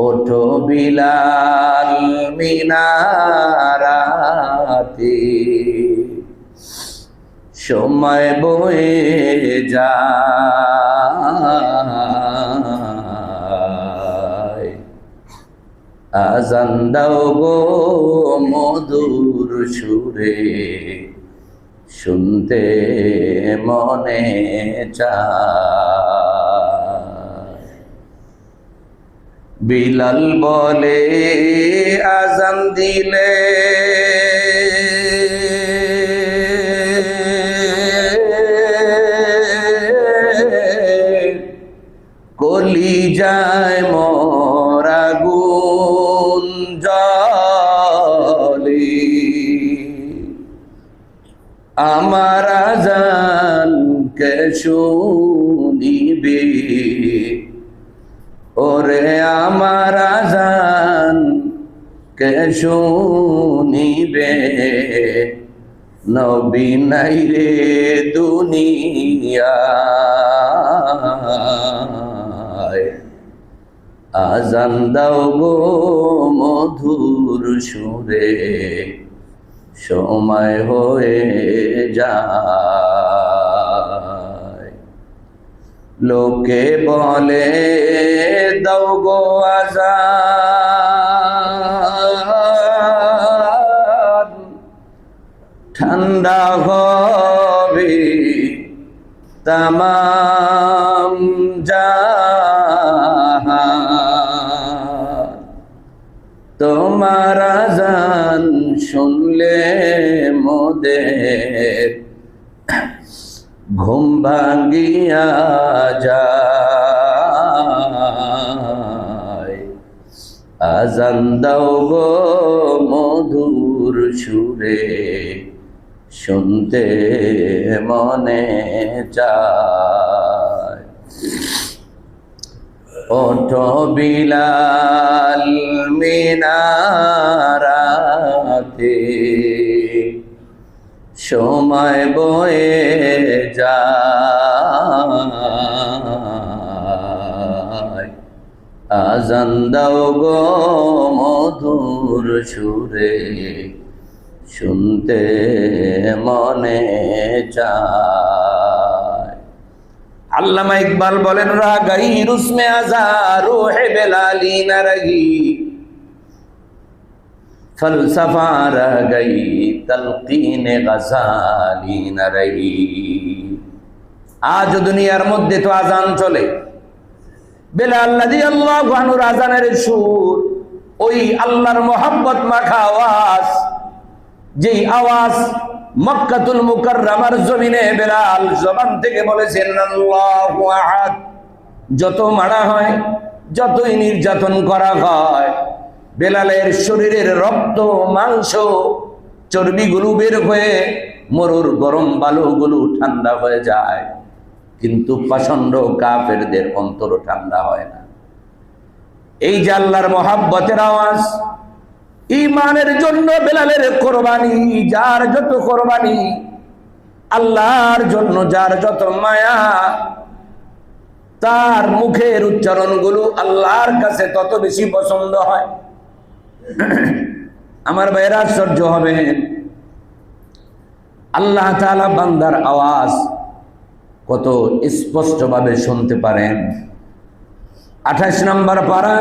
ওঠো বিলাল মিনারাতে, সময় বয়ে যায়। আজান দাও গো মধুর সুরে, শুনতে মনে চায়। বিলাল বলে আজান দিলে কলিজায় মোর আগুন জ্বলে। আমার আজান কে শুনিবে, ওরে আমার আজান কে শুনিবে, নবী নাই রে দুনিয়ায়। আজান দাও গো মধুর সুরে, সময় হয়ে যায়। লোকে বলে দাও গো আজান, ঠান্ডা হবে তামাম জাহান। তোমার আজান শুনলে মোদের ঘুম ভাঙ্গিয়া যায়। আজান দাও গো মধুর সুরে, শুনতে মনে চায়। ওঠো বিলাল মিনারাতে, সময় বয়ে যায়। আজান দাও গো মধুর সুরে, শুনতে মনে চায়। আল্লামা ইকবাল বলেন, রাগাই রুসমে আজার রোহে বেলালি না রগি, ফলসফা রগই তলকিনে গজালি না রহি। আজ দুনিয়ার মধ্যে তো আজান চলে, বেলাল রাদিয়াল্লাহু আনহুর আজানের সুর, ওই আল্লাহর মোহাব্বত মাখা আওয়াজ, যেই আওয়াজ মক্কাতুল মুকাররমার জমিনে বেলাল জবান থেকে বলেছেন আল্লাহু আহাদ। যত মারা হয়, যতই নির্যাতন করা হয়, বেলালের শরীরের রক্ত মাংস চর্বিগুলো বের হয়ে মরুর গরম বালুগুলো ঠান্ডা হয়ে যায়, কিন্তু পাষণ্ড কাফেরদের অন্তর ঠান্ডা হয় না। এই যে আল্লাহর মোহাব্বতের আওয়াজ, ঈমানের জন্য বেলালের কোরবানি, যার যত কোরবানি, আল্লাহর জন্য যার যত মায়া, তার মুখের উচ্চারণগুলো আল্লাহর কাছে তত বেশি পছন্দ হয়। আমার ভাইয়েরা আশ্চর্য হবে, আল্লাহ তাআলা বান্দার আওয়াজ কত স্পষ্টভাবে শুনতে পারেন। 28 নম্বর পারা।